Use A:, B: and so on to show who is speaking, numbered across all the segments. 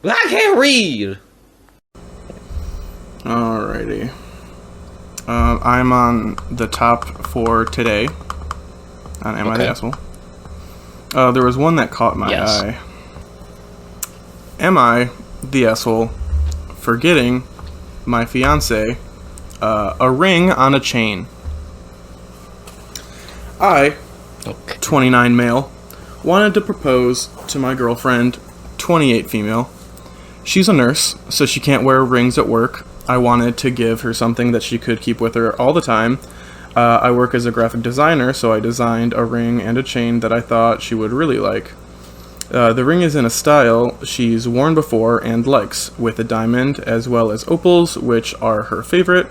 A: I can't read!
B: Alrighty. I'm on the top for today on Am I the Asshole? There was one that caught my eye. Am I the asshole for getting my fiance a ring on a chain? I, 29 male, wanted to propose to my girlfriend, 28 female. She's a nurse, so she can't wear rings at work. I wanted to give her something that she could keep with her all the time. I work as a graphic designer, so I designed a ring and a chain that I thought she would really like. The ring is in a style she's worn before and likes, with a diamond as well as opals, which are her favorite.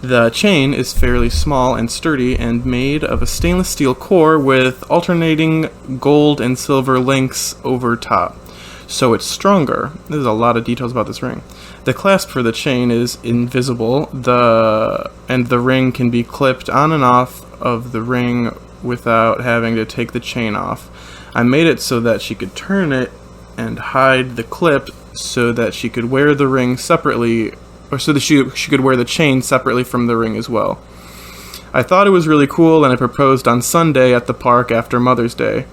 B: The chain is fairly small and sturdy and made of a stainless steel core with alternating gold and silver links over top, so it's stronger. There's a lot of details about this ring. The clasp for the chain is invisible, and the ring can be clipped on and off of the ring without having to take the chain off. I made it so that she could turn it and hide the clip so that she could wear the ring separately, or so that she could wear the chain separately from the ring as well. I thought it was really cool, and I proposed on Sunday at the park after Mother's Day.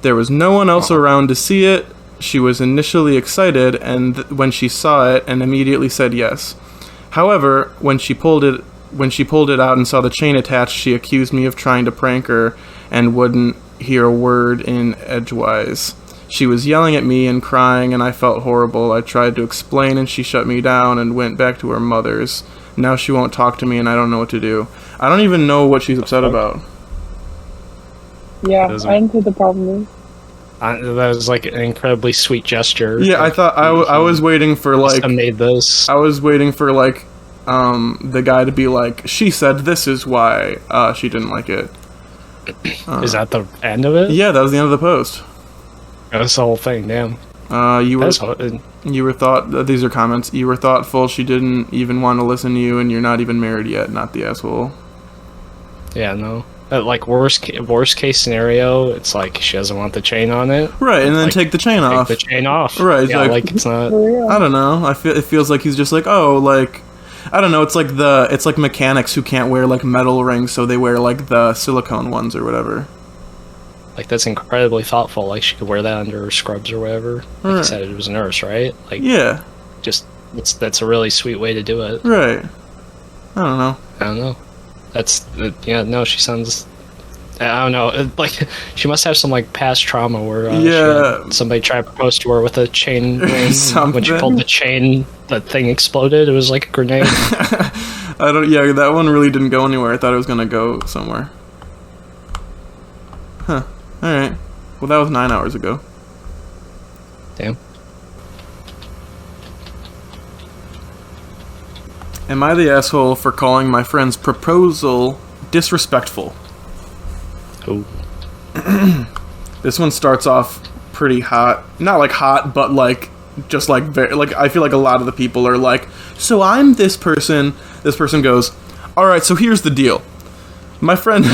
B: There was no one else around to see it. She was initially excited when she saw it and immediately said yes. However, when she pulled it out and saw the chain attached, she accused me of trying to prank her and wouldn't hear a word in edgewise. She was yelling at me and crying, and I felt horrible. I tried to explain, and she shut me down and went back to her mother's. Now she won't talk to me, and I don't know what to do. I don't even know what she's upset about.
C: Yeah, I don't see the problem is.
D: That was like an incredibly sweet gesture.
B: Yeah, I thought I was waiting for like
D: made this.
B: I was waiting for like the guy to be like, she said this is why she didn't like it.
D: Is that the end of it?
B: Yeah, that was the end of the post.
D: That's the whole thing. Damn.
B: You were these are comments. You were thoughtful. She didn't even want to listen to you, and you're not even married yet. Not the asshole.
D: Yeah, no. Like worst case scenario, it's like she doesn't want the chain on it.
B: Right, and then like, take the chain off.
D: Take the chain off.
B: Right,
D: yeah, like it's not.
B: I don't know. It feels like he's just like, oh, like I don't know. It's like mechanics who can't wear like metal rings, so they wear like the silicone ones or whatever.
D: Like that's incredibly thoughtful. Like she could wear that under her scrubs or whatever. Like you said, it was a nurse, right? Like
B: yeah.
D: Just that's a really sweet way to do it.
B: Right. I don't know. No, she sounds, I don't know, like, she must have some, like, past trauma where, somebody tried to propose to her with a chain ring, when she pulled the chain, the thing exploded, it was like a grenade. That one really didn't go anywhere, I thought it was gonna go somewhere. Huh, alright. Well, that was 9 hours ago.
D: Damn.
B: Am I the asshole for calling my friend's proposal disrespectful?
D: Oh.
B: This one starts off pretty hot. Not like hot, but like just like very like I feel like a lot of the people are like, so I'm this person. This person goes, all right, so here's the deal. My friend,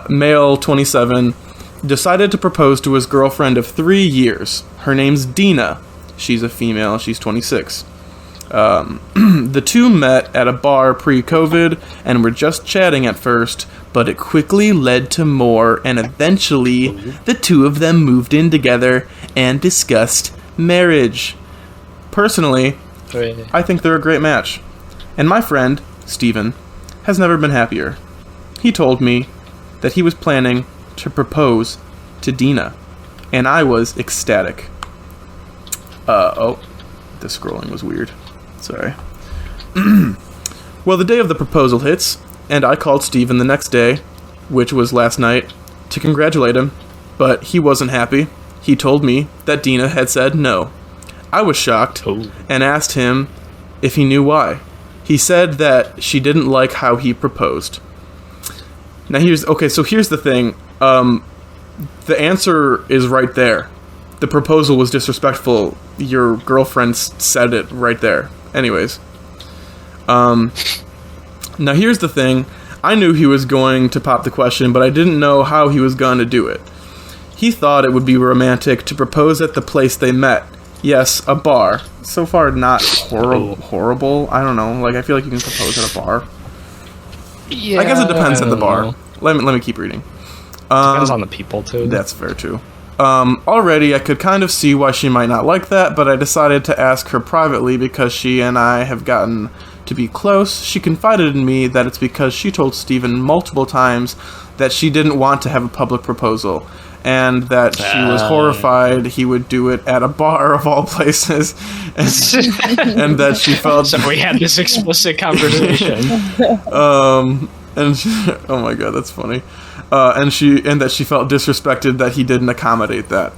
B: male 27, decided to propose to his girlfriend of 3 years. Her name's Dina. She's a female. She's 26. The two met at a bar pre-COVID and were just chatting at first, but it quickly led to more, and eventually the two of them moved in together and discussed marriage. Personally, I think they're a great match, and my friend, Steven, has never been happier. He told me that he was planning to propose to Dina, and I was ecstatic. The scrolling was weird. Sorry. Well, the day of the proposal hits, and I called Steven the next day, which was last night, to congratulate him, but he wasn't happy. He told me that Dina had said no. I was shocked and asked him if he knew why. He said that she didn't like how he proposed. Now here's the thing. The answer is right there. The proposal was disrespectful. Your girlfriend said it right there. Anyways. Now here's the thing. I knew he was going to pop the question, but I didn't know how he was going to do it. He thought it would be romantic to propose at the place they met. Yes, a bar. So far, not horrible. I don't know. Like, I feel like you can propose at a bar.
D: Yeah,
B: I guess it depends at the bar.
D: know.
B: Let me keep reading.
D: Depends on the people, too.
B: That's fair, too. Already, I could kind of see why she might not like that, but I decided to ask her privately because she and I have gotten to be close. She confided in me that it's because she told Steven multiple times that she didn't want to have a public proposal, and that she was horrified he would do it at a bar of all places, and that she felt...
D: So we had this explicit conversation.
B: And she, oh my god, that's funny. And that she felt disrespected that he didn't accommodate that.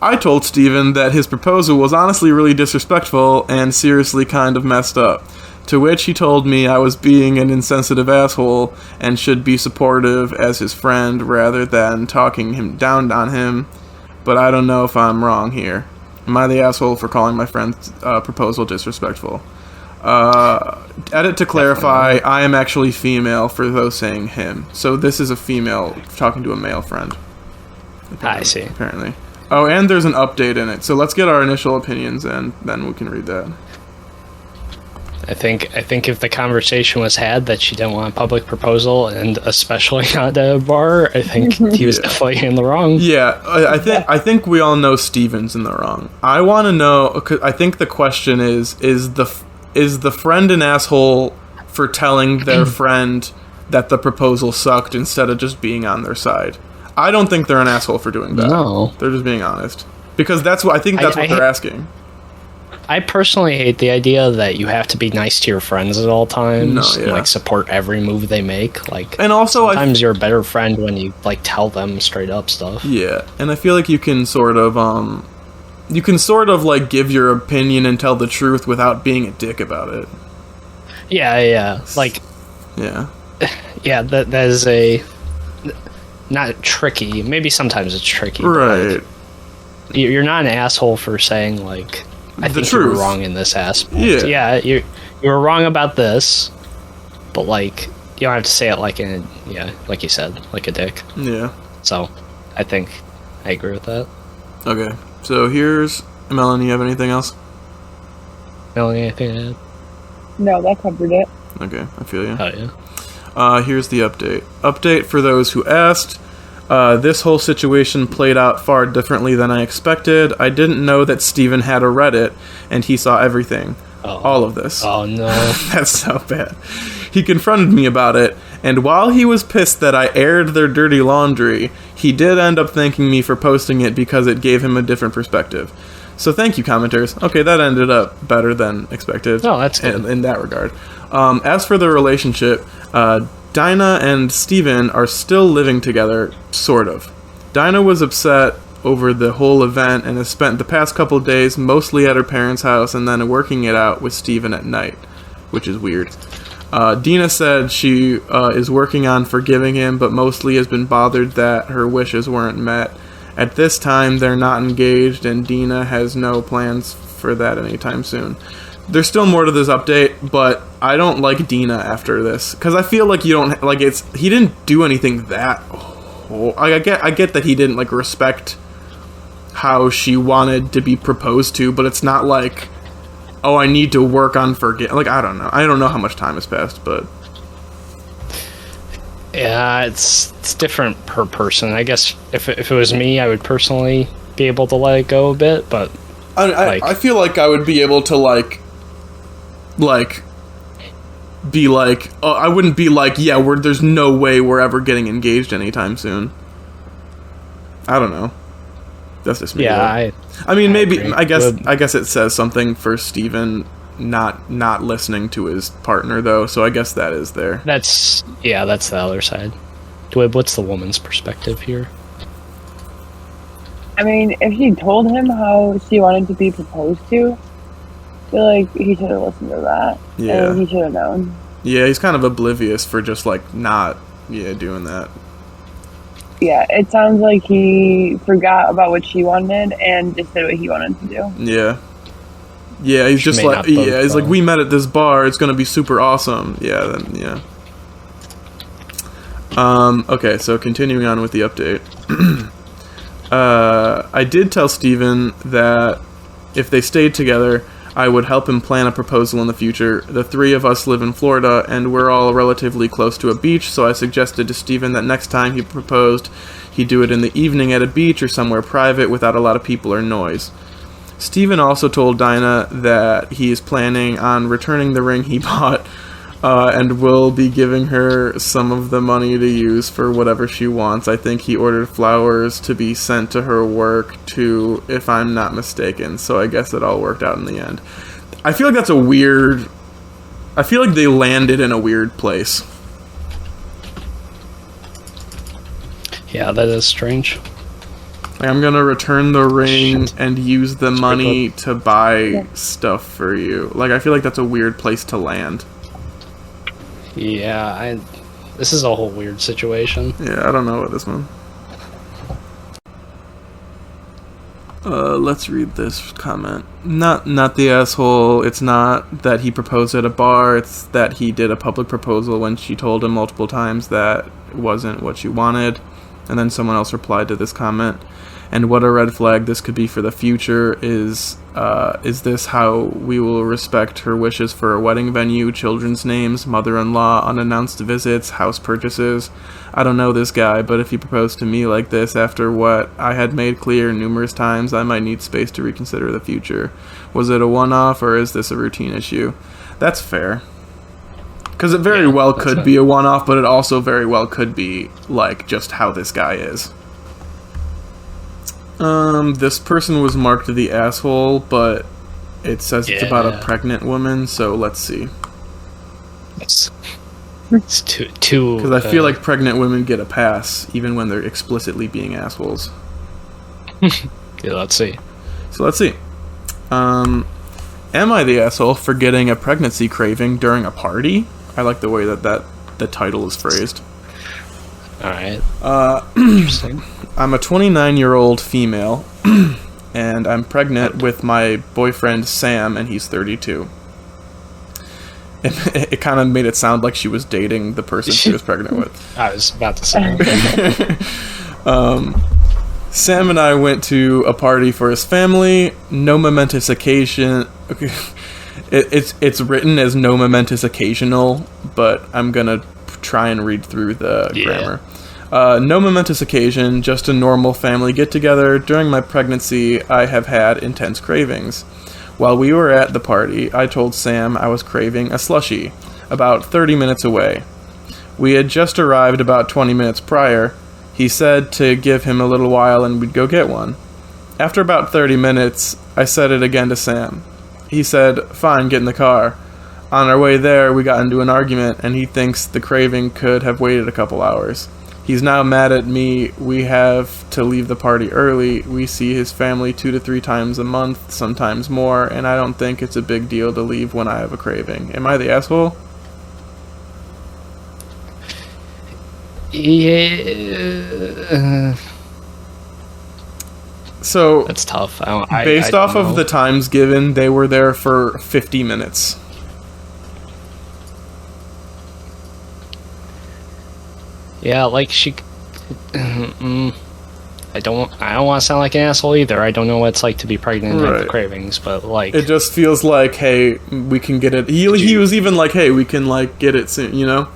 B: I told Steven that his proposal was honestly really disrespectful and seriously kind of messed up. To which he told me I was being an insensitive asshole and should be supportive as his friend rather than talking him down on him. But I don't know if I'm wrong here. Am I the asshole for calling my friend's proposal disrespectful? Edit to clarify, I am actually female for those saying him. So this is a female talking to a male friend.
D: I see.
B: Apparently. Oh, and there's an update in it. So let's get our initial opinions and then we can read that.
D: I think if the conversation was had that she didn't want a public proposal, and especially not at a bar, I think he was definitely in the wrong.
B: Yeah, I think we all know Steven's in the wrong. I want to know, 'cause I think the question is the friend an asshole for telling their friend that the proposal sucked instead of just being on their side? I don't think they're an asshole for doing that.
D: No.
B: They're just being honest. Because that's what what they're asking.
D: I personally hate the idea that you have to be nice to your friends at all times and like support every move they make. Like,
B: and also
D: sometimes you're a better friend when you like tell them straight up stuff.
B: Yeah, and I feel like you can sort of like give your opinion and tell the truth without being a dick about it.
D: Yeah. Like,
B: yeah,
D: that is a not tricky. Maybe sometimes it's tricky,
B: right?
D: Like, you're not an asshole for saying like, I think you were wrong in this aspect. Yeah, you were wrong about this, but like you don't have to say it like like you said, like a dick.
B: Yeah.
D: So, I think I agree with that.
B: Okay, so here's Melanie. You have anything else?
D: Melanie, anything to add?
C: No, that covered it.
B: Okay, I feel you.
D: Oh yeah.
B: Here's the update. Update for those who asked. This whole situation played out far differently than I expected. I didn't know that Steven had a Reddit, and he saw everything. All of this.
D: Oh, no.
B: That's so bad. He confronted me about it, and while he was pissed that I aired their dirty laundry, he did end up thanking me for posting it because it gave him a different perspective. So thank you, commenters. Okay, that ended up better than expected.
D: Oh, that's good.
B: In that regard. As for their relationship, Dinah and Steven are still living together, sort of. Dinah was upset over the whole event and has spent the past couple days mostly at her parents' house and then working it out with Steven at night, which is weird. Dina said she is working on forgiving him, but mostly has been bothered that her wishes weren't met. At this time, they're not engaged, and Dina has no plans for that anytime soon. There's still more to this update, but I don't like Dina after this because I feel like you don't like he didn't do anything that. I get that he didn't like respect how she wanted to be proposed to, but it's not like, oh, I need to work on forget. Like, I don't know how much time has passed, but
D: yeah, it's different per person. I guess if it was me, I would personally be able to let it go a bit, but
B: I feel like I would be able to like be like, I wouldn't be like, yeah, there's no way we're ever getting engaged anytime soon. I don't know. That's just me.
D: Yeah,
B: I mean, maybe I guess it says something for Steven not listening to his partner though, so I guess that is there.
D: That's the other side. Dwib, what's the woman's perspective here?
C: I mean, if she told him how she wanted to be proposed to, I feel like he should have listened to that.
B: Yeah.
C: And he should have known.
B: Yeah, he's kind of oblivious for just like not doing that.
C: Yeah, it sounds like he forgot about what she wanted and just did what he wanted to do.
B: Yeah. Yeah, he's just like, he's like, we met at this bar, it's gonna be super awesome. Yeah, then, yeah. Okay, so continuing on with the update. I did tell Steven that if they stayed together, I would help him plan a proposal in the future. The three of us live in Florida, and we're all relatively close to a beach, so I suggested to Steven that next time he proposed, he'd do it in the evening at a beach or somewhere private without a lot of people or noise. Steven also told Dinah that he is planning on returning the ring he bought, and will be giving her some of the money to use for whatever she wants. I think he ordered flowers to be sent to her work, too, if I'm not mistaken. So I guess it all worked out in the end. I feel like that's a weird... I feel like they landed in a weird place.
D: Yeah, that is strange.
B: Like, I'm gonna return the ring and use the money to buy stuff for you. Like, I feel like that's a weird place to land.
D: Yeah, this is a whole weird situation.
B: Yeah, I don't know about this one. Let's read this comment. Not the asshole. It's not that he proposed at a bar. It's that he did a public proposal when she told him multiple times that it wasn't what she wanted. And then someone else replied to this comment. And what a red flag this could be for the future. Is this how we will respect her wishes for a wedding venue, children's names, mother-in-law, unannounced visits, house purchases? I don't know this guy, but if he proposed to me like this after what I had made clear numerous times, I might need space to reconsider the future. Was it a one-off, or is this a routine issue? That's fair. Because it very well could be a one-off, but it also very well could be, like, just how this guy is. This person was marked the asshole, but it says it's about a pregnant woman, so let's see.
D: It's too...
B: Because I feel like pregnant women get a pass, even when they're explicitly being assholes.
D: Yeah, let's see.
B: So let's see. Am I the asshole for getting a pregnancy craving during a party? I like the way that the title is phrased.
D: Alright. Interesting.
B: I'm a 29-year-old female, and I'm pregnant with my boyfriend Sam, and he's 32. It kind of made it sound like she was dating the person she was pregnant with.
D: I was about to say.
B: Sam and I went to a party for his family. No momentous occasion. Okay. It's written as no momentous occasional, but I'm gonna try and read through the grammar. No momentous occasion, just a normal family get-together. During my pregnancy, I have had intense cravings. While we were at the party, I told Sam I was craving a slushie, about 30 minutes away. We had just arrived about 20 minutes prior. He said to give him a little while and we'd go get one. After about 30 minutes, I said it again to Sam. He said, "Fine, get in the car." On our way there, we got into an argument, and he thinks the craving could have waited a couple hours. He's now mad at me. We have to leave the party early. We see his family 2 to 3 times a month, sometimes more, and I don't think it's a big deal to leave when I have a craving. Am I the asshole?
D: Yeah.
B: So
D: that's tough.
B: Based off of the times given, they were there for 50 minutes.
D: Yeah, like she. I don't want to sound like an asshole either. I don't know what it's like to be pregnant and have cravings, but like
B: it just feels like, hey, we can get it. He was even like, hey, we can like get it soon, you know.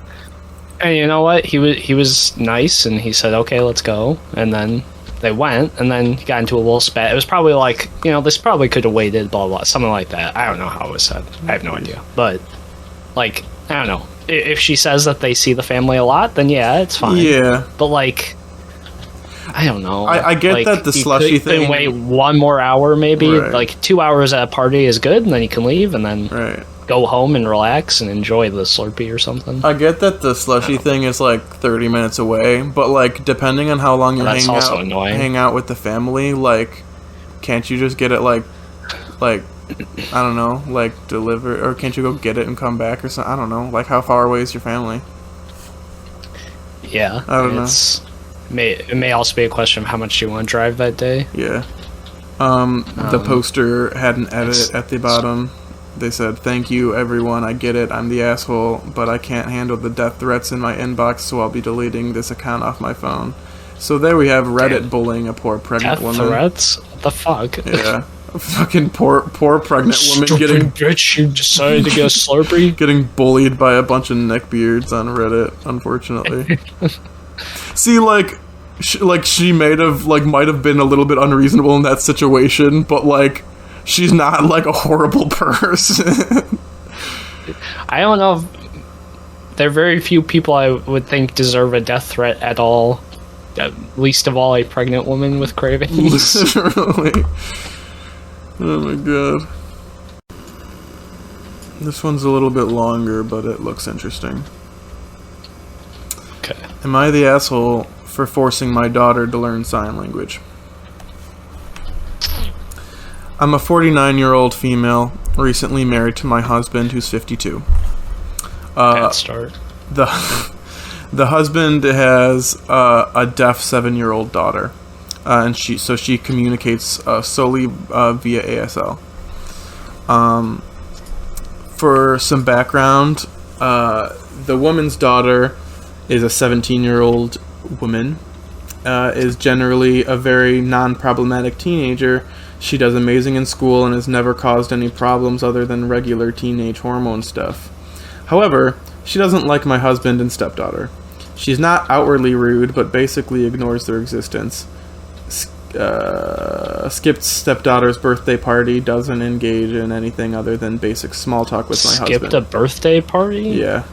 D: And you know what? He was nice, and he said, okay, let's go. And then they went, and then he got into a little spat. It was probably like, you know, this probably could have waited, blah blah, something like that. I don't know how it was said. I have no idea, but like I don't know. If she says that they see the family a lot, then yeah, it's fine.
B: Yeah.
D: But like, I don't know.
B: I get
D: like,
B: that the slushy thing.
D: You can wait 1 more hour, maybe. Right. Like 2 hours at a party is good, and then you can leave, and then go home and relax and enjoy the Slurpee or something.
B: I get that the slushy thing is like 30 minutes away, but like depending on how long you're hang out with the family, like, can't you just get it like I don't know, like deliver, or can't you go get it and come back or something? I don't know. Like, how far away is your family?
D: Yeah,
B: I don't know.
D: It may also be a question of how much you want to drive that day.
B: Yeah. The poster had an edit at the bottom. They said, "Thank you, everyone. I get it. I'm the asshole, but I can't handle the death threats in my inbox, so I'll be deleting this account off my phone. So there we have Reddit bullying a poor pregnant woman.
D: Threats? What the fuck?
B: Yeah. A fucking poor pregnant woman
D: Stupid bitch, you decided to get a Slurpee?
B: Getting bullied by a bunch of neckbeards on Reddit, unfortunately. See, she might have been a little bit unreasonable in that situation, but like she's not like a horrible person.
D: I don't know. There are very few people I would think deserve a death threat at all. Least of all, a pregnant woman with cravings.
B: Literally. Oh my god. This one's a little bit longer, but it looks interesting.
D: Okay.
B: Am I the asshole for forcing my daughter to learn sign language? I'm a 49-year-old female, recently married to my husband, who's 52.
D: Bad start.
B: The husband has a deaf 7-year-old daughter, and she communicates solely via ASL. For some background, the woman's daughter is a 17-year-old woman, is generally a very non-problematic teenager. She does amazing in school and has never caused any problems other than regular teenage hormone stuff. However, she doesn't like my husband and stepdaughter. She's not outwardly rude, but basically ignores their existence. Skipped stepdaughter's birthday party, doesn't engage in anything other than basic small talk with my husband.
D: Skipped a birthday party?
B: Yeah.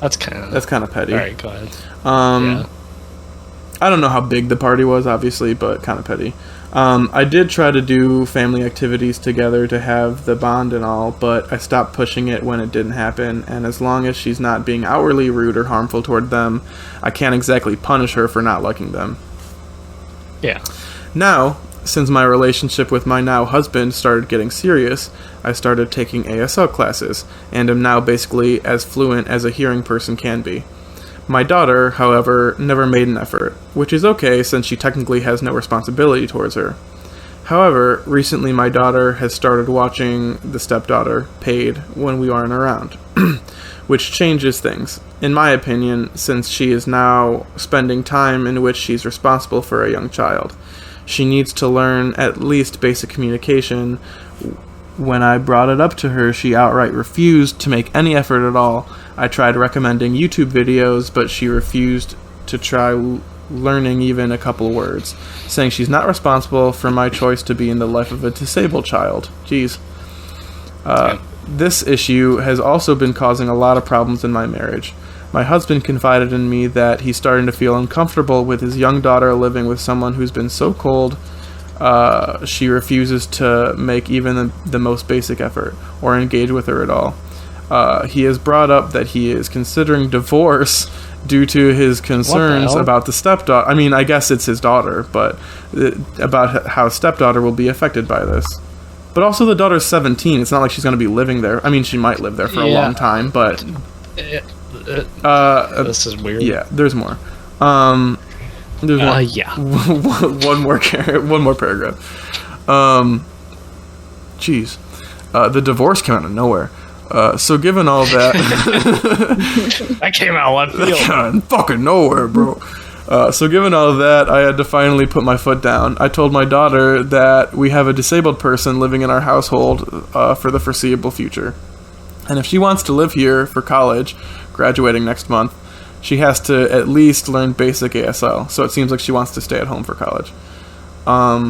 D: That's kind of
B: petty.
D: Alright, go ahead.
B: Yeah. I don't know how big the party was, obviously, but kind of petty. I did try to do family activities together to have the bond and all, but I stopped pushing it when it didn't happen, and as long as she's not being outwardly rude or harmful toward them, I can't exactly punish her for not liking them.
D: Yeah.
B: Now, since my relationship with my now husband started getting serious, I started taking ASL classes, and am now basically as fluent as a hearing person can be. My daughter, however, never made an effort, which is okay since she technically has no responsibility towards her. However, recently my daughter has started watching the stepdaughter paid when we aren't around, which changes things, in my opinion, since she is now spending time in which she's responsible for a young child. She needs to learn at least basic communication. When I brought it up to her, she outright refused to make any effort at all. I tried recommending YouTube videos, but she refused to try learning even a couple words, saying she's not responsible for my choice to be in the life of a disabled child. Jeez. This issue has also been causing a lot of problems in my marriage. My husband confided in me that he's starting to feel uncomfortable with his young daughter living with someone who's been so cold. She refuses to make even the most basic effort or engage with her at all. He has brought up that he is considering divorce due to his concerns about the stepdaughter. I mean, I guess it's his daughter, but about how stepdaughter will be affected by this. But also the daughter's 17. It's not like she's going to be living there. I mean, she might live there for a long time, but...
D: this is weird.
B: Yeah, there's more. There's one,
D: yeah.
B: one more paragraph. Jeez. The divorce came out of nowhere. So given all that...
D: That came out left field.
B: Fucking nowhere, bro. So given all that, I had to finally put my foot down. I told my daughter that we have a disabled person living in our household for the foreseeable future. And if she wants to live here for college, graduating next month, she has to at least learn basic ASL. So it seems like she wants to stay at home for college.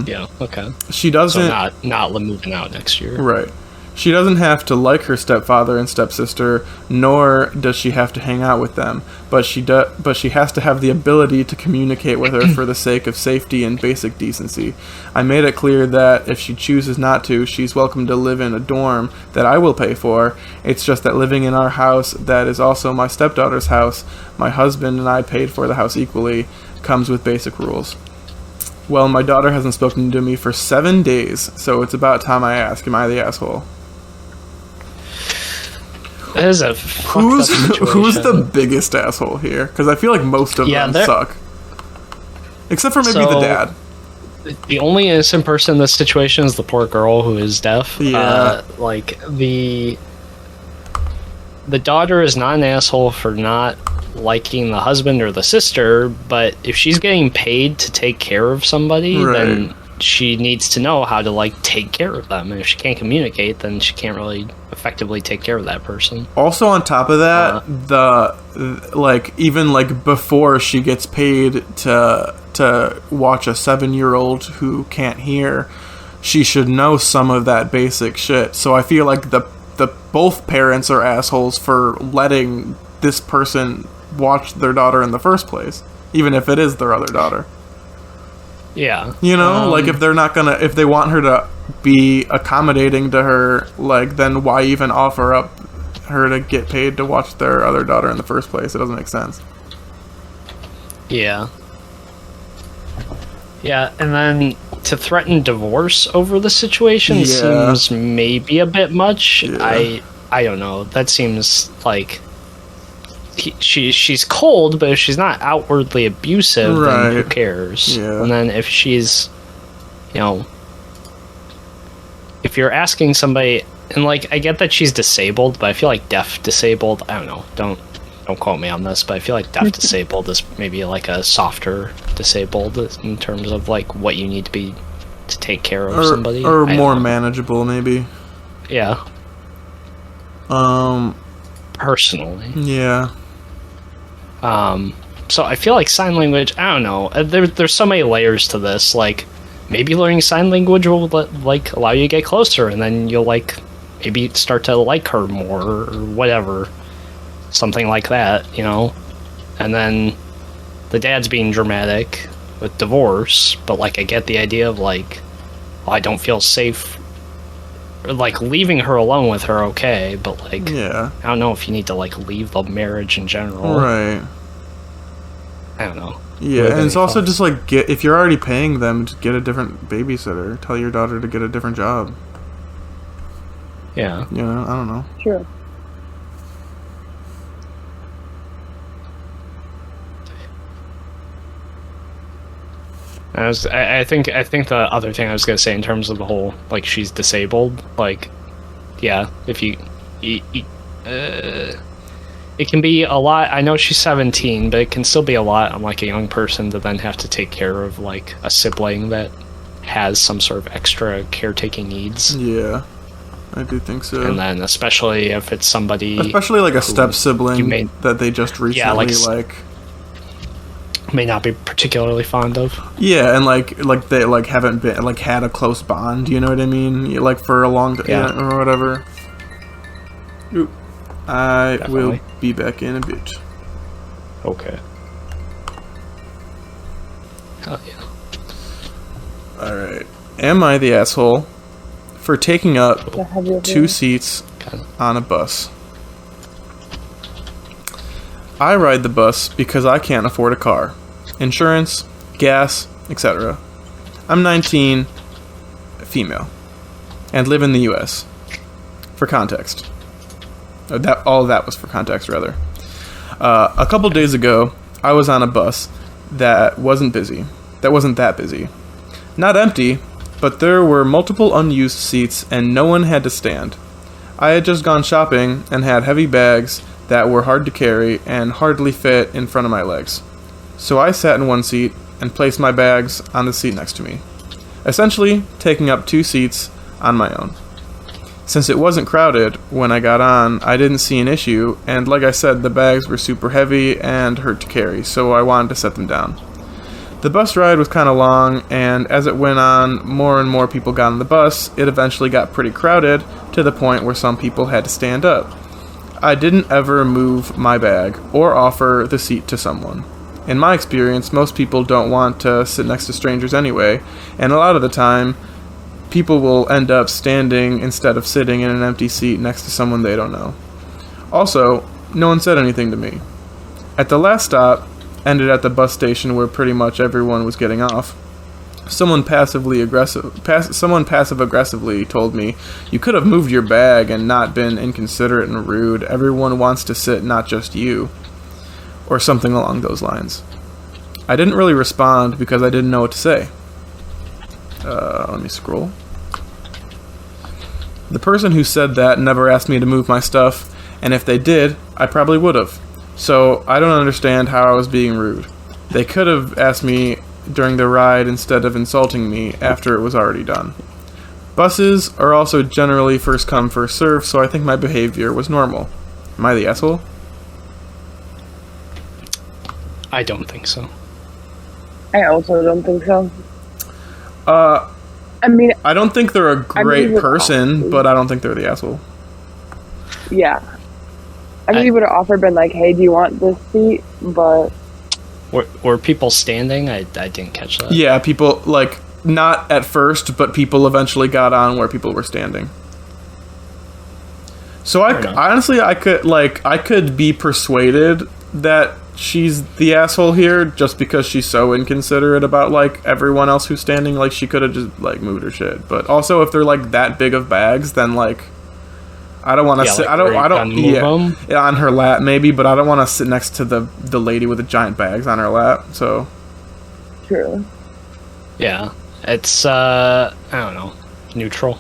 D: Yeah, okay.
B: She doesn't...
D: So not moving out next year.
B: Right. She doesn't have to like her stepfather and stepsister, nor does she have to hang out with them. But she has to have the ability to communicate with her for the sake of safety and basic decency. I made it clear that if she chooses not to, she's welcome to live in a dorm that I will pay for. It's just that living in our house, that is also my stepdaughter's house, my husband and I paid for the house equally, comes with basic rules. Well, my daughter hasn't spoken to me for 7 days, so it's about time I ask, am I the asshole?
D: That is a fucked up situation.
B: Who's the biggest asshole here? Because I feel like most of them suck. Except for maybe the dad.
D: The only innocent person in this situation is the poor girl who is deaf.
B: Yeah.
D: The daughter is not an asshole for not liking the husband or the sister, but if she's getting paid to take care of somebody, then she needs to know how to, like, take care of them. And if she can't communicate, then she can't really effectively take care of that person.
B: Also, on top of that, even before she gets paid to watch a 7-year-old who can't hear, she should know some of that basic shit. So I feel like the both parents are assholes for letting this person watch their daughter in the first place, even if it is their other daughter.
D: Yeah.
B: You know, if they're not gonna, if they want her to be accommodating to her, then why even offer up her to get paid to watch their other daughter in the first place? It doesn't make sense.
D: Yeah. Yeah, and then to threaten divorce over the situation seems maybe a bit much. Yeah. I don't know. That seems like she's cold, but if she's not outwardly abusive, then who cares? Yeah. And then if she's, if you're asking somebody, and I get that she's disabled, but I feel like deaf disabled, I don't know, don't quote me on this, but I feel like deaf disabled is maybe a softer disabled in terms of what you need to take care of somebody,
B: or more manageable, maybe.
D: Yeah. Personally.
B: Yeah.
D: So I feel like sign language, I don't know, there's so many layers to this. Maybe learning sign language will allow you to get closer, and then you'll maybe start to like her more or whatever, something like that, and then the dad's being dramatic with divorce, but I get the idea of I don't feel safe, or leaving her alone with her, okay, but I don't know if you need to leave the marriage in general,
B: right?
D: I don't know.
B: Yeah, and it's also just if you're already paying them, just get a different babysitter. Tell your daughter to get a different job.
D: Yeah.
B: I don't know.
C: Sure.
D: I think the other thing I was gonna say in terms of the whole she's disabled, if you it can be a lot. I know she's 17, but it can still be a lot on a young person to then have to take care of a sibling that has some sort of extra caretaking needs.
B: Yeah, I do think so.
D: And then especially if it's somebody,
B: especially a step sibling that they just recently
D: may not be particularly fond of.
B: Yeah, and they haven't been had a close bond. You know what I mean? For a long time or whatever. Oop. I will be back in a bit.
D: Okay. Hell yeah.
B: Alright. Am I the asshole for taking up 2 seats on a bus? I ride the bus because I can't afford a car. Insurance, gas, etc. I'm 19, female, and live in the US. For context. All of that was for context, rather. A couple days ago, I was on a bus that wasn't that busy. Not empty, but there were multiple unused seats and no one had to stand. I had just gone shopping and had heavy bags that were hard to carry and hardly fit in front of my legs. So I sat in one seat and placed my bags on the seat next to me, essentially taking up 2 seats on my own. Since it wasn't crowded when I got on, I didn't see an issue, and like I said, the bags were super heavy and hurt to carry, so I wanted to set them down. The bus ride was kind of long, and as it went on, more and more people got on the bus. It eventually got pretty crowded, to the point where some people had to stand up. I didn't ever move my bag, or offer the seat to someone. In my experience, most people don't want to sit next to strangers anyway, and a lot of the time, people will end up standing instead of sitting in an empty seat next to someone they don't know. Also, no one said anything to me. At the last stop, ended at the bus station where pretty much everyone was getting off, someone passive-aggressively told me, "You could have moved your bag and not been inconsiderate and rude. Everyone wants to sit, not just you." Or something along those lines. I didn't really respond because I didn't know what to say. Let me scroll. The person who said that never asked me to move my stuff, and if they did, I probably would have. So I don't understand how I was being rude. They could have asked me during the ride instead of insulting me after it was already done. Buses are also generally first come, first serve, so I think my behavior was normal. Am I the asshole?
D: I don't think so.
C: I also don't think so.
B: I mean, I don't think they're a great person, but I don't think they're the asshole.
C: Yeah. I mean, he would have offered, been like, hey, do you want this seat? But...
D: Were people standing? I didn't catch that.
B: Yeah, people, like, not at first, but people eventually got on where people were standing. So honestly, I could be persuaded that she's the asshole here just because she's so inconsiderate about, like, everyone else who's standing. Like, she could have just, like, moved her shit. But also, if they're, like, that big of bags, then, like, I don't want to sit.
D: Like
B: I don't. Yeah, on her lap maybe, but I don't want to sit next to the lady with the giant bags on her lap. So.
C: True.
D: Yeah, it's I don't know, neutral.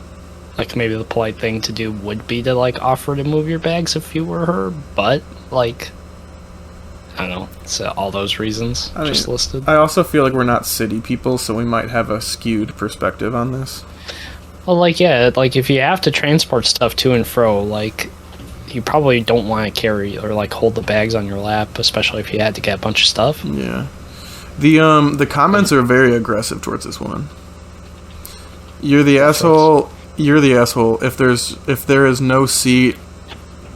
D: Like maybe the polite thing to do would be to like offer to move your bags if you were her, but like I don't know. So all those reasons just listed.
B: I also feel like we're not city people, so we might have a skewed perspective on this.
D: Well, like, yeah, like, if you have to transport stuff to and fro, like, you probably don't want to carry or, like, hold the bags on your lap, especially if you had to get a bunch of stuff.
B: Yeah. The comments are very aggressive towards this woman. You're the asshole. You're the asshole. If there is no seat...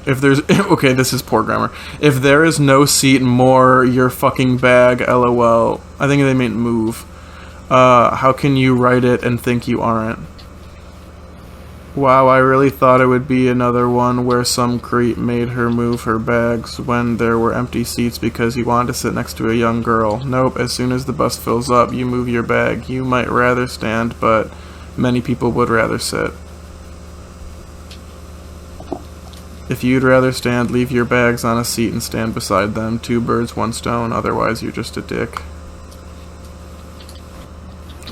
B: Okay, this is poor grammar. If there is no seat, more your fucking bag, LOL. I think they meant move. How can you write it and think you aren't? Wow, I really thought it would be another one where some creep made her move her bags when there were empty seats because he wanted to sit next to a young girl. Nope, as soon as the bus fills up, you move your bag. You might rather stand, but many people would rather sit. If you'd rather stand, leave your bags on a seat and stand beside them. 2 birds, 1 stone, otherwise you're just a dick.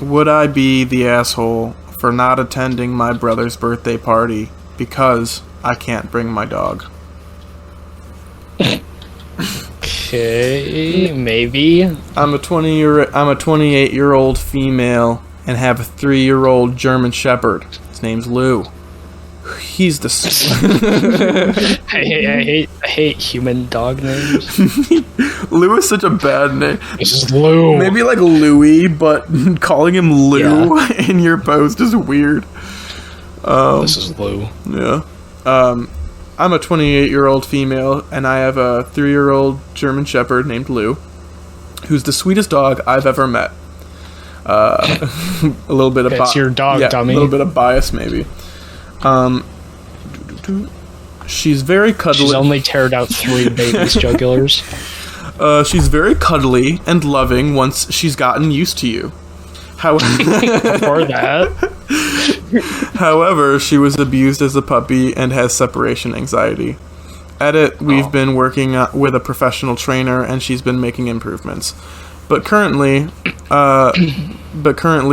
B: Would I be the asshole for not attending my brother's birthday party because I can't bring my dog?
D: Okay, maybe.
B: I'm a 28-year-old female and have a 3-year-old German Shepherd. His name's Lou. He's the...
D: I hate human dog names.
B: Lou is such a bad name.
D: This is Lou.
B: Maybe like Louie, but calling him Lou in your post is weird.
D: This is Lou.
B: Yeah. I'm a 28-year-old female, and I have a 3-year-old German Shepherd named Lou, who's the sweetest dog I've ever met. A little bit of
D: it's your dog, dummy.
B: A little bit of bias, maybe. She's very cuddly.
D: She's only teared out 3 babies' jugulars.
B: She's very cuddly and loving once she's gotten used to you.
D: Before that.
B: However, she was abused as a puppy and has separation anxiety. Edit, we've been working with a professional trainer and she's been making improvements. But currently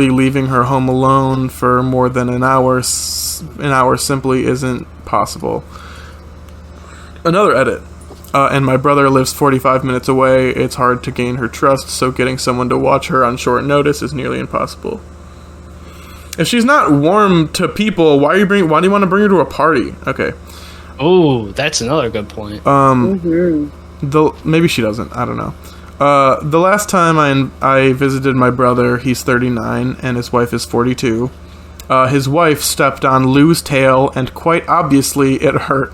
B: leaving her home alone for more than an hour simply isn't possible. Another edit. And my brother lives 45 minutes away. It's hard to gain her trust, so getting someone to watch her on short notice is nearly impossible. If she's not warm to people, why do you want to bring her to a party? Okay.
D: Oh, that's another good point.
B: Maybe she doesn't. I don't know. The last time I visited my brother, he's 39 and his wife is 42. His wife stepped on Lou's tail and quite obviously it hurt.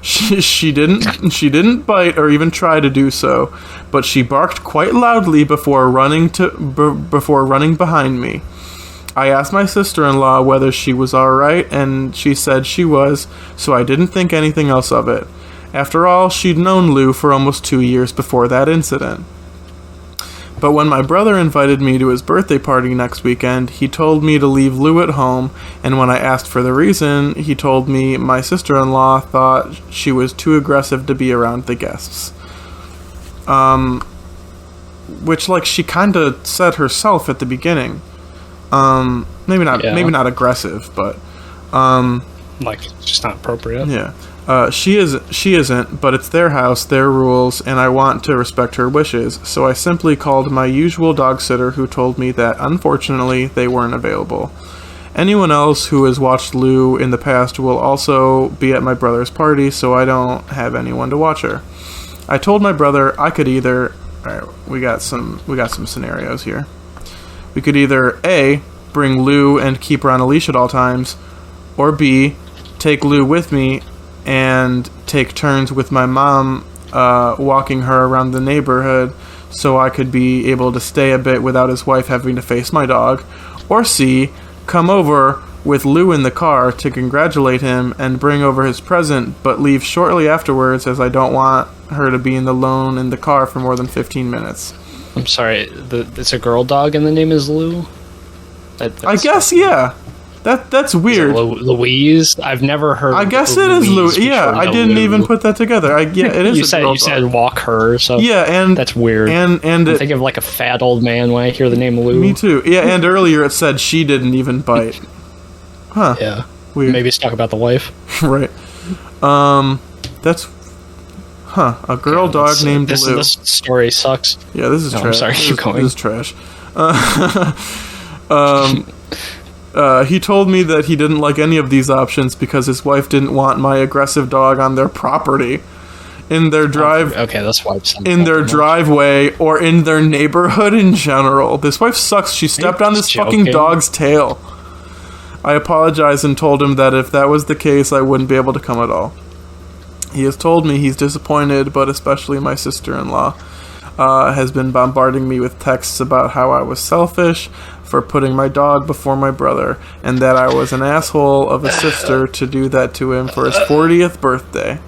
B: She didn't bite or even try to do so, but she barked quite loudly before running behind me. I asked my sister-in-law whether she was alright, and she said she was, so I didn't think anything else of it. After all, she'd known Lou for almost 2 years before that incident. But when my brother invited me to his birthday party next weekend, he told me to leave Lou at home, and when I asked for the reason, he told me my sister-in-law thought she was too aggressive to be around the guests. Which, like, she kinda said herself at the beginning. Maybe not aggressive, but,
D: like it's just not appropriate.
B: Yeah. She isn't, but it's their house, their rules, and I want to respect her wishes, so I simply called my usual dog sitter, who told me that, unfortunately, they weren't available. Anyone else who has watched Lou in the past will also be at my brother's party, so I don't have anyone to watch her. I told my brother I could either... Alright, we got some scenarios here. We could either A, bring Lou and keep her on a leash at all times, or B, take Lou with me and take turns with my mom walking her around the neighborhood so I could be able to stay a bit without his wife having to face my dog. Or C, come over with Lou in the car to congratulate him and bring over his present, but leave shortly afterwards as I don't want her to be alone in the car for more than 15 minutes.
D: I'm sorry, it's a girl dog and the name is Lou?
B: I guess, yeah. That's weird.
D: Louise? I've never heard.
B: I guess it is Louise. Yeah, I didn't even put that together. It is.
D: You said walk her, so
B: yeah, and
D: that's weird.
B: And
D: I'm thinking of like a fat old man when I hear the name Lou.
B: Me too. Yeah, and earlier it said she didn't even bite. Huh?
D: Yeah.
B: Weird.
D: Maybe it's talk about the wife.
B: Right. That's. A girl dog named Lou.
D: This story sucks.
B: Yeah, this is trash.
D: I'm sorry. Keep going.
B: This is trash. He told me that he didn't like any of these options because his wife didn't want my aggressive dog on their property, in their
D: that's why
B: in their driveway, or in their neighborhood in general. This wife sucks. She stepped on this fucking dog's tail. I apologized and told him that if that was the case, I wouldn't be able to come at all. He has told me he's disappointed, but especially my sister-in-law has been bombarding me with texts about how I was selfish for putting my dog before my brother, and that I was an asshole of a sister to do that to him for his 40th birthday.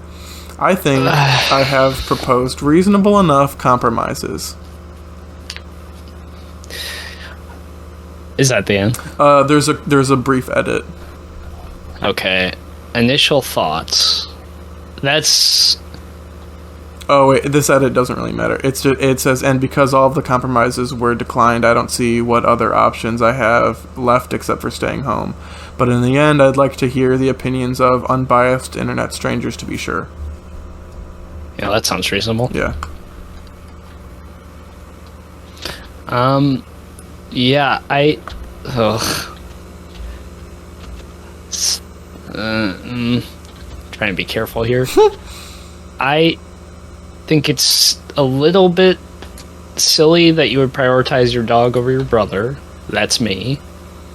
B: I think I have proposed reasonable enough compromises.
D: Is that the end?
B: There's a brief edit.
D: Okay. Initial thoughts. That's...
B: Oh wait, this edit doesn't really matter. It says, and because all of the compromises were declined, I don't see what other options I have left except for staying home. But in the end, I'd like to hear the opinions of unbiased internet strangers to be sure.
D: Yeah, that sounds reasonable.
B: Yeah.
D: Yeah, trying to be careful here. I think it's a little bit silly that you would prioritize your dog over your brother. That's me.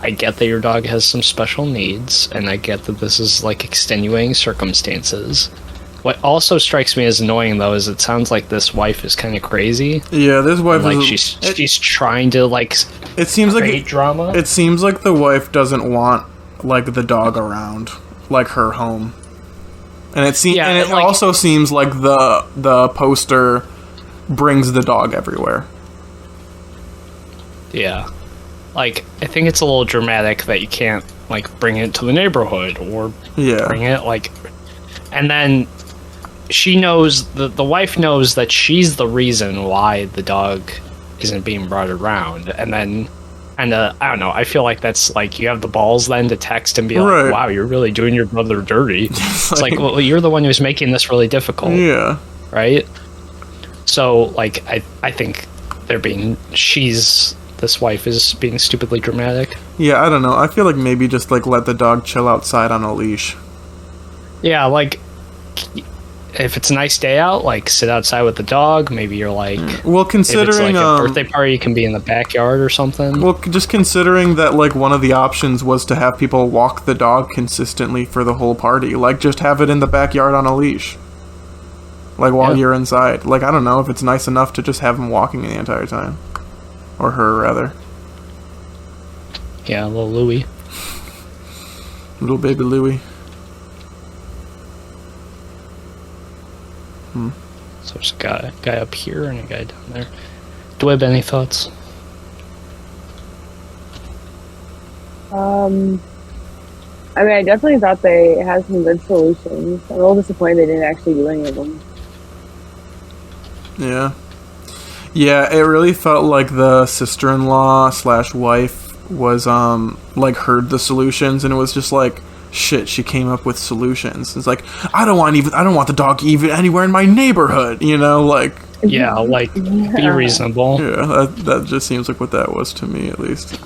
D: I get that your dog has some special needs, and I get that this is like extenuating circumstances. What also strikes me as annoying, though, is it sounds like this wife is kind of crazy.
B: Yeah, this wife
D: is she's trying to like.
B: It seems
D: create drama.
B: It seems like the wife doesn't want like the dog around, like her home. And it also seems like the poster brings the dog everywhere.
D: Yeah. Like, I think it's a little dramatic that you can't, like, bring it to the neighborhood or bring it, like... And then she knows, the wife knows that she's the reason why the dog isn't being brought around. And then, I don't know, I feel like that's, like, you have the balls then to text and be like, wow, you're really doing your brother dirty. It's like, well, you're the one who's making this really difficult.
B: Yeah.
D: Right? So, like, I think this wife is being stupidly dramatic.
B: Yeah, I don't know. I feel like maybe just, like, let the dog chill outside on a leash.
D: Yeah, like, if it's a nice day out, like, sit outside with the dog. Maybe you're like...
B: Well, considering...
D: If it's, like, a birthday party, you can be in the backyard or something.
B: Well, just considering that, like, one of the options was to have people walk the dog consistently for the whole party. Like, just have it in the backyard on a leash. Like, while you're inside. Like, I don't know if it's nice enough to just have him walking the entire time. Or her, rather.
D: Yeah, little Louie.
B: Little baby Louie.
D: So there's a guy up here and a guy down there. Dweb, any thoughts?
C: I mean, I definitely thought they had some good solutions. I'm a little disappointed they didn't actually do any of them.
B: Yeah. Yeah, it really felt like the sister-in-law / wife was, like, heard the solutions, and it was just like, shit, she came up with solutions. It's like, I don't want the dog even anywhere in my neighborhood, you know, like.
D: Yeah, like, be reasonable.
B: Yeah, that just seems like what that was to me, at least.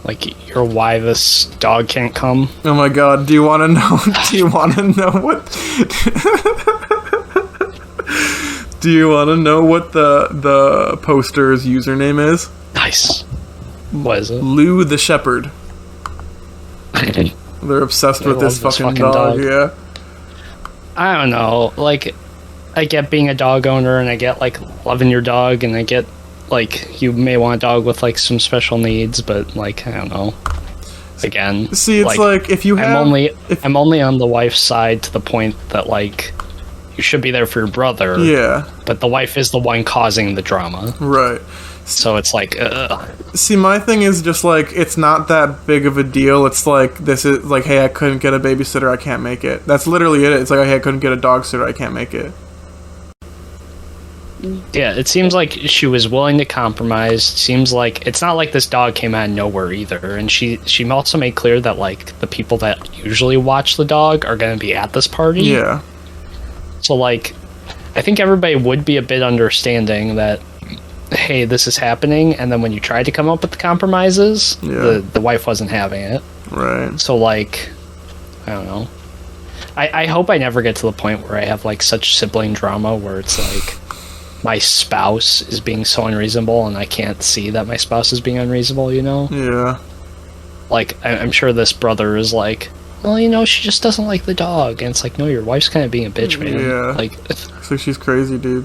D: Like, you're why this dog can't come.
B: Oh my god, do you want to know? Do you want to know what? Do you want to know what the poster's username is?
D: Nice. What is it?
B: Lou the Shepherd. They're obsessed with this fucking dog. Yeah.
D: I don't know. Like, I get being a dog owner, and I get like loving your dog, and I get like you may want a dog with like some special needs, but like I don't know. Again,
B: see, it's like if you have,
D: I'm only on the wife's side to the point that like you should be there for your brother.
B: Yeah.
D: But the wife is the one causing the drama.
B: Right.
D: So it's like,
B: see, my thing is just like it's not that big of a deal. It's like this is like, hey, I couldn't get a babysitter, I can't make it. That's literally it. It's like, hey, I couldn't get a dog sitter, I can't make it.
D: Yeah, it seems like she was willing to compromise. Seems like it's not like this dog came out of nowhere either. And she also made clear that like the people that usually watch the dog are going to be at this party.
B: Yeah.
D: So like, I think everybody would be a bit understanding that, hey, this is happening. And then when you tried to come up with the compromises, the wife wasn't having it.
B: Right.
D: So like, I don't know. I hope I never get to the point where I have like such sibling drama where it's like my spouse is being so unreasonable and I can't see that my spouse is being unreasonable, you know?
B: Yeah.
D: Like, I'm sure this brother is like, well, you know, she just doesn't like the dog. And it's like, no, your wife's kind of being a bitch, man.
B: Yeah.
D: Like,
B: so she's crazy, dude.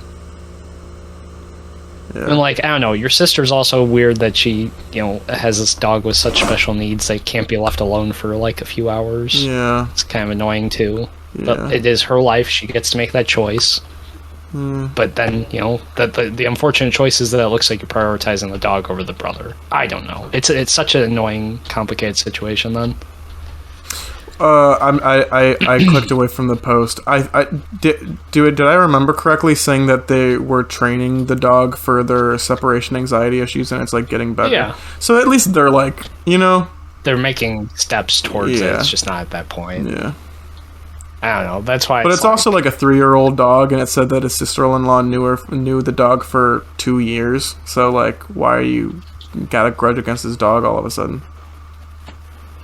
B: Yeah.
D: And like, I don't know, your sister's also weird that she, you know, has this dog with such special needs that can't be left alone for like a few hours.
B: Yeah.
D: It's kind of annoying too.
B: Yeah.
D: But it is her life, she gets to make that choice. But then, you know, that the unfortunate choice is that it looks like you're prioritizing the dog over the brother. I don't know. It's such an annoying, complicated situation then.
B: I clicked away from the post. Did I remember correctly saying that they were training the dog for their separation anxiety issues and it's like getting better?
D: Yeah.
B: So at least they're like, you know,
D: they're making steps towards it. It's just not at that point.
B: Yeah.
D: I don't know. That's why.
B: But it's also like a 3-year-old dog, and it said that his sister-in-law knew the dog for 2 years. So like, why are you got a grudge against his dog all of a sudden?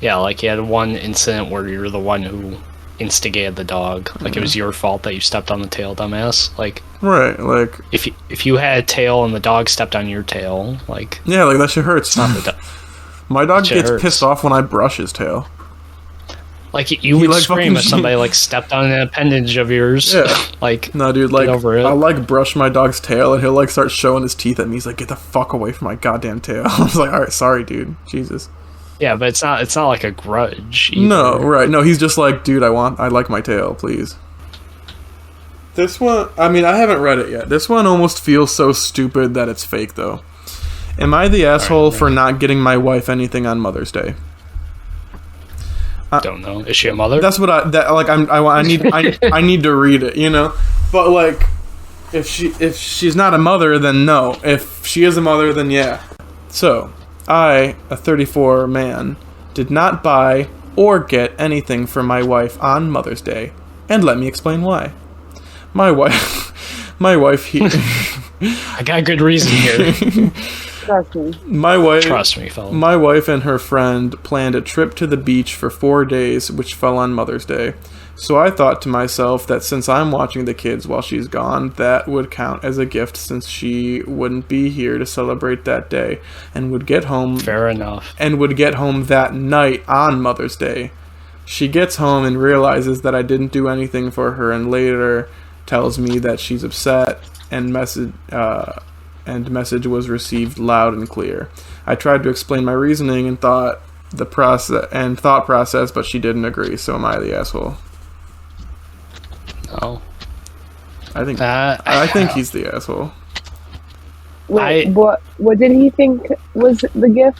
D: Yeah, like you had one incident where you're the one who instigated the dog. Like it was your fault that you stepped on the tail, dumbass. Like
B: right, like
D: if you had a tail and the dog stepped on your tail, like
B: yeah, like that shit hurts. My dog gets pissed off when I brush his tail.
D: Like you would scream if somebody like stepped on an appendage of yours. Yeah. Like
B: no, dude. Like
D: get over it.
B: I like brush my dog's tail, and he'll like start showing his teeth at me. He's like, "Get the fuck away from my goddamn tail!" I was like, "All right, sorry, dude. Jesus."
D: Yeah, but it's not like a grudge either.
B: No, right. No, he's just like, dude, I like my tail, please. This one, I mean, I haven't read it yet. This one almost feels so stupid that it's fake, though. Am I the asshole for not getting my wife anything on Mother's Day?
D: Don't know. Is she a mother?
B: That's what I need to read it, you know? But like if she's not a mother, then no. If she is a mother, then yeah. So, I, a 34 man, did not buy or get anything for my wife on Mother's Day. And let me explain why. My wife here.
D: I got a good reason here.
C: Trust me.
D: Trust me, fella.
B: My wife and her friend planned a trip to the beach for 4 days, which fell on Mother's Day. So I thought to myself that since I'm watching the kids while she's gone, that would count as a gift since she wouldn't be here to celebrate that day and would get home.
D: Fair enough.
B: And would get home that night on Mother's Day. She gets home and realizes that I didn't do anything for her and later tells me that she's upset and message was received loud and clear. I tried to explain my reasoning and thought process, but she didn't agree. So am I the asshole?
D: No.
B: I think he's the asshole.
C: Wait, what did he think was the gift?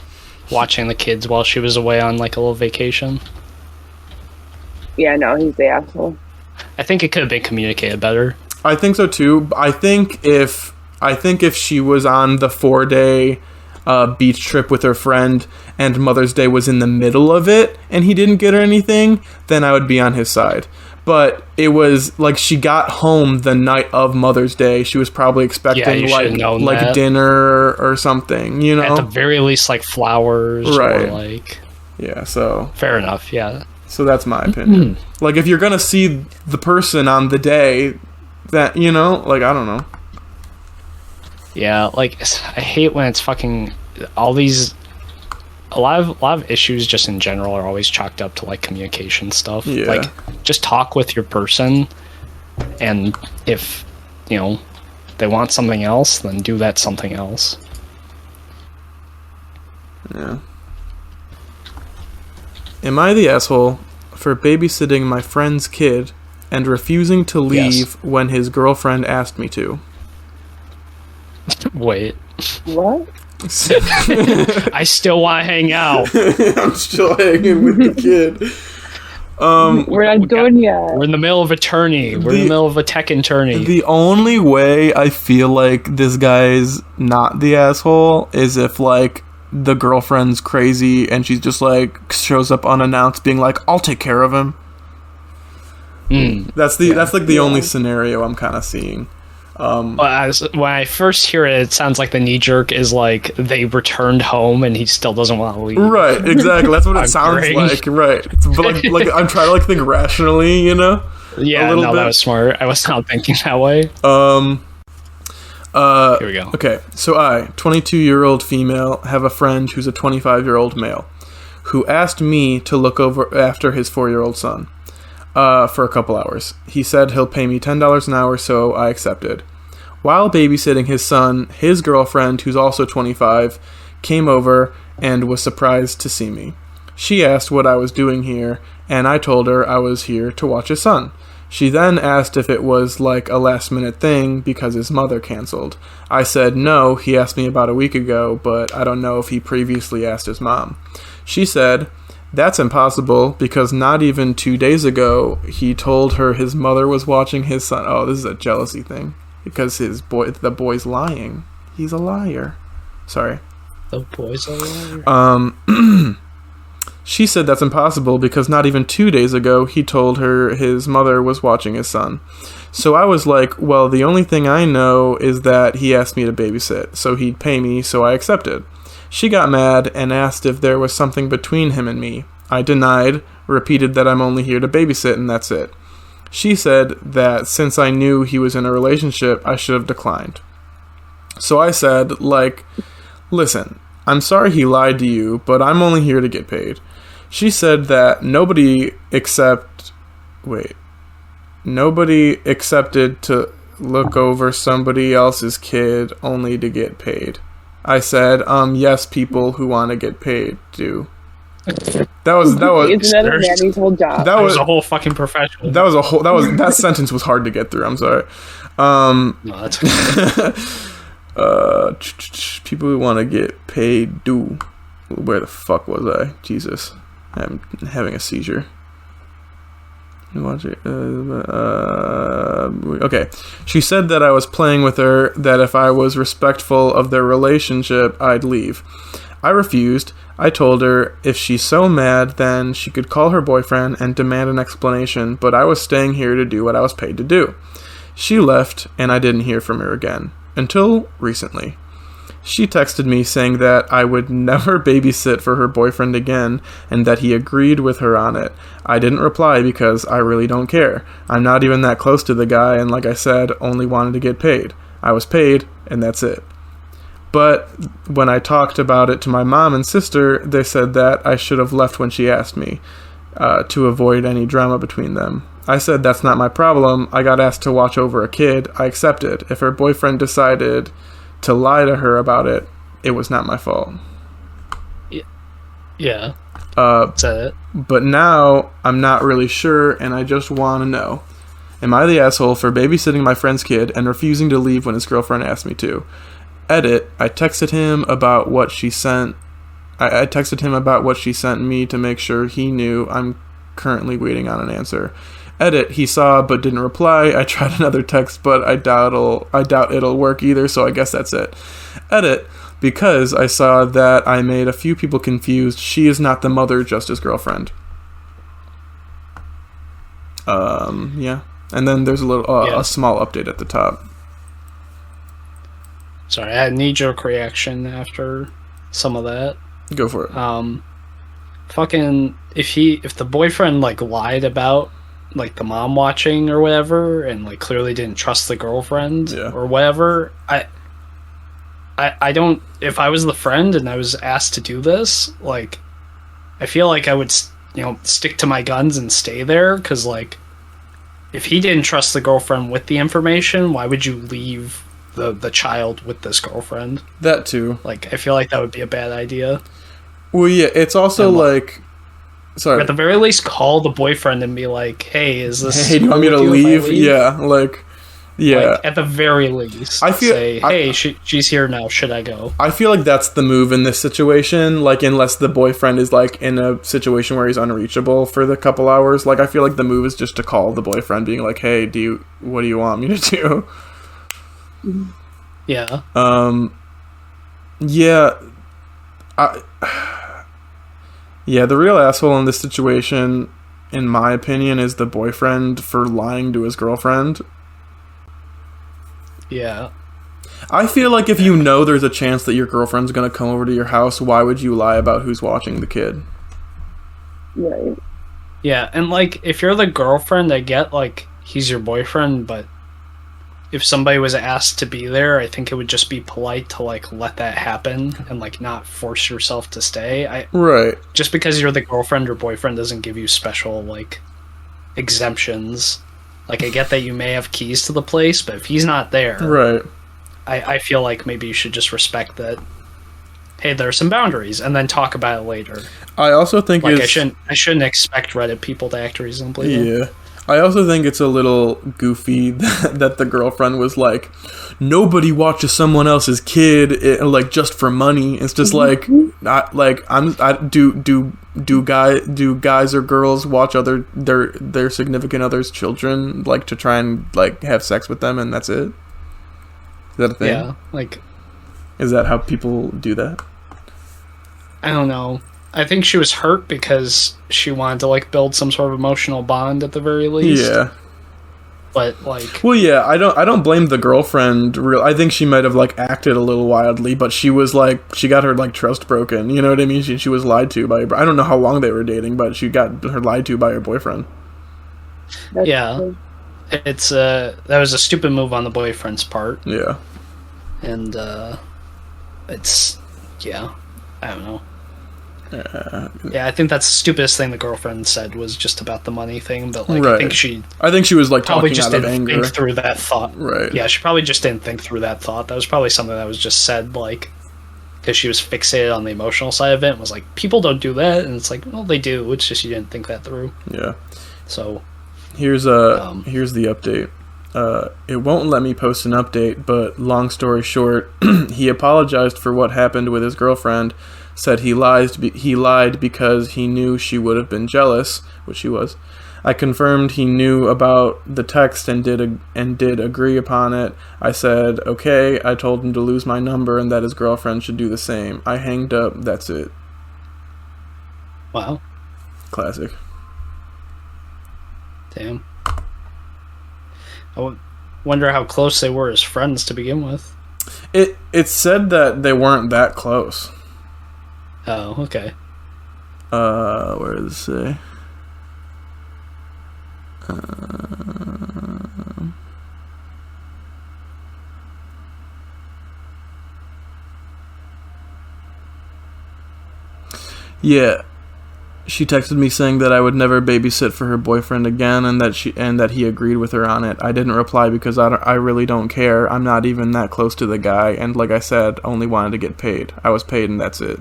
D: Watching the kids while she was away on like a little vacation.
C: Yeah, no, he's the asshole.
D: I think it could have been communicated better.
B: I think so too. I think if she was on the 4-day beach trip with her friend and Mother's Day was in the middle of it and he didn't get her anything, then I would be on his side. But it was like she got home the night of Mother's Day. She was probably expecting like dinner or something, you know?
D: At the very least, like flowers,
B: right?
D: Or like,
B: yeah. So
D: fair enough. Yeah.
B: So that's my opinion. Like, if you're gonna see the person on the day, that, you know, like, I don't know.
D: Yeah, like, I hate when it's fucking all these. A lot of issues just in general are always chalked up to like communication stuff.
B: Yeah.
D: Like, just talk with your person, and if you know they want something else, then do that something else.
B: Yeah. Am I the asshole for babysitting my friend's kid and refusing to leave when his girlfriend asked me to?
D: Wait.
C: What?
D: I still want to hang out.
B: I'm still hanging with the kid.
C: We're not done yet.
D: We're in the middle of a tourney. We're in the middle of a Tekken tourney.
B: The only way I feel like this guy's not the asshole is if, like, the girlfriend's crazy and she's just, like, shows up unannounced being like, I'll take care of him. That's like the only scenario I'm kind of seeing.
D: When I first hear it, it sounds like the knee jerk is like they returned home and he still doesn't want to leave.
B: Right, exactly. That's what it sounds like. Right, but like I'm trying to like think rationally, you know.
D: Yeah, no, that was smart. I was not thinking that way. Here we go.
B: Okay, so I, 22-year-old female, have a friend who's a 25-year-old male, who asked me to look over after his 4-year-old son. For a couple hours. He said he'll pay me $10 an hour, so I accepted. While babysitting his son, his girlfriend, who's also 25, came over and was surprised to see me. She asked what I was doing here, and I told her I was here to watch his son. She then asked if it was like a last-minute thing because his mother canceled. I said no, he asked me about a week ago, but I don't know if he previously asked his mom. She said, that's impossible, because not even 2 days ago, he told her his mother was watching his son. Oh, this is a jealousy thing. Because the boy's lying. He's a liar. Sorry.
D: The boy's a liar.
B: She said that's impossible, because not even 2 days ago, he told her his mother was watching his son. So I was like, well, the only thing I know is that he asked me to babysit, so he'd pay me, so I accepted. She got mad and asked if there was something between him and me. I denied, repeated that I'm only here to babysit and that's it. She said that since I knew he was in a relationship, I should have declined. So I said, like, listen, I'm sorry he lied to you, but I'm only here to get paid. She said that nobody accepted to look over somebody else's kid only to get paid. I said, yes, people who want to get paid do. That was.
C: Isn't that a nanny's whole job?
D: That was a whole fucking profession.
B: That sentence was hard to get through. I'm sorry.
D: No, that's okay.
B: People who want to get paid do. Where the fuck was I? Jesus, I'm having a seizure. Watch it. Okay. She said that I was playing with her, that if I was respectful of their relationship, I'd leave. I refused. I told her if she's so mad, then she could call her boyfriend and demand an explanation, but I was staying here to do what I was paid to do. She left, and I didn't hear from her again. Until recently. She texted me saying that I would never babysit for her boyfriend again and that he agreed with her on it. I didn't reply because I really don't care. I'm not even that close to the guy and, like I said, only wanted to get paid. I was paid, and that's it. But when I talked about it to my mom and sister, they said that I should have left when she asked me, to avoid any drama between them. I said that's not my problem. I got asked to watch over a kid. I accepted. If her boyfriend decided to lie to her about it, it was not my fault.
D: Yeah. That's it.
B: But now I'm not really sure, and I just want to know. Am I the asshole for babysitting my friend's kid and refusing to leave when his girlfriend asked me to? Edit, I texted him about what she sent. I texted him about what she sent me to make sure he knew. I'm currently waiting on an answer. Edit, he saw but didn't reply. I tried another text, but I doubt it'll work either, so I guess that's it. Edit, because I saw that I made a few people confused. She is not the mother, just his girlfriend. Yeah. And then there's a small update at the top.
D: Sorry, I had a knee-jerk reaction after some of that.
B: Go for it.
D: Fucking, if the boyfriend, like, lied about, like, the mom watching or whatever, and, like, clearly didn't trust the girlfriend or whatever, I don't, if I was the friend and I was asked to do this, like, I feel like I would, stick to my guns and stay there, because, like, if he didn't trust the girlfriend with the information, why would you leave the child with this girlfriend?
B: That too.
D: Like, I feel like that would be a bad idea.
B: Well, yeah, it's also like... Sorry.
D: At the very least, call the boyfriend and be like, hey, is this...
B: Hey, do you want me to leave? Yeah, like... Yeah.
D: Like, at the very least, say, hey, she's here now, should I go?
B: I feel like that's the move in this situation, like, unless the boyfriend is, like, in a situation where he's unreachable for the couple hours. Like, I feel like the move is just to call the boyfriend, being like, hey, what do you want me to do?
D: Yeah.
B: Yeah, the real asshole in this situation, in my opinion, is the boyfriend for lying to his girlfriend.
D: Yeah.
B: I feel like if you know there's a chance that your girlfriend's going to come over to your house, why would you lie about who's watching the kid?
C: Right.
D: Yeah, and, like, if you're the girlfriend, I get, like, he's your boyfriend, but if somebody was asked to be there, I think it would just be polite to, like, let that happen and, like, not force yourself to stay.
B: Right.
D: Just because you're the girlfriend or boyfriend doesn't give you special, like, exemptions. Like, I get that you may have keys to the place, but if he's not there...
B: Right.
D: I feel like maybe you should just respect that, hey, there are some boundaries, and then talk about it later.
B: I also think
D: I shouldn't expect Reddit people to act reasonably.
B: Yeah. I also think it's a little goofy that the girlfriend was like, nobody watches someone else's kid like just for money. It's just like, do guys or girls watch their significant others' children, like, to try and, like, have sex with them, and that's it? Is that a thing?
D: Yeah, like,
B: is that how people do that?
D: I don't know. I think she was hurt because she wanted to, like, build some sort of emotional bond at the very least.
B: Yeah.
D: But, like...
B: Well, yeah, I don't blame the girlfriend. I think she might have, like, acted a little wildly, but she was, like... She got her, like, trust broken. You know what I mean? She was lied to by... I don't know how long they were dating, but she got her lied to by her boyfriend.
C: That's true.
D: It's, that was a stupid move on the boyfriend's part.
B: Yeah.
D: And, it's... Yeah. I don't know. Yeah, I think that's the stupidest thing the girlfriend said was just about the money thing, but, like,
B: right.
D: I think
B: she was, like,
D: probably
B: talking
D: just
B: out of
D: didn't
B: anger.
D: think through that thought.
B: Right.
D: Yeah, she probably just didn't think through that thought. That was probably something that was just said, like, because she was fixated on the emotional side of it and was like, people don't do that, and it's like, well, they do, it's just you didn't think that through.
B: Yeah.
D: So...
B: Here's the update. It won't let me post an update, but long story short, he apologized for what happened with his girlfriend, said he lied because he knew she would have been jealous, which she was. I confirmed he knew about the text and did agree upon it. I said, okay, I told him to lose my number and that his girlfriend should do the same. I hanged up, that's it.
D: Wow.
B: Classic.
D: Damn. I wonder how close they were as friends to begin with.
B: It said that they weren't that close.
D: Oh, okay.
B: Where does it say? Yeah. She texted me saying that I would never babysit for her boyfriend again, and that he agreed with her on it. I didn't reply because I really don't care. I'm not even that close to the guy, and like I said, only wanted to get paid. I was paid, and that's it.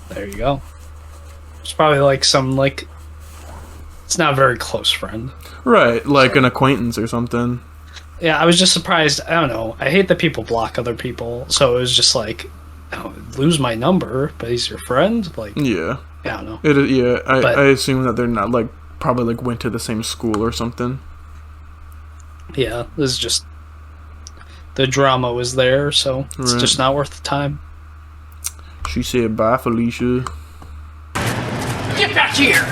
D: There you go. It's probably like some, like, it's not a very close friend.
B: Right, like an acquaintance or something.
D: Yeah, I was just surprised. I don't know. I hate that people block other people, so it was just like, lose my number, but he's your friend? Like,
B: yeah.
D: I don't know.
B: I assume that they're not, like, probably, like, went to the same school or something.
D: Yeah, this is just
A: the drama was there, so it's just not worth the time.
B: She said, "Bye, Felicia."
E: Get back here!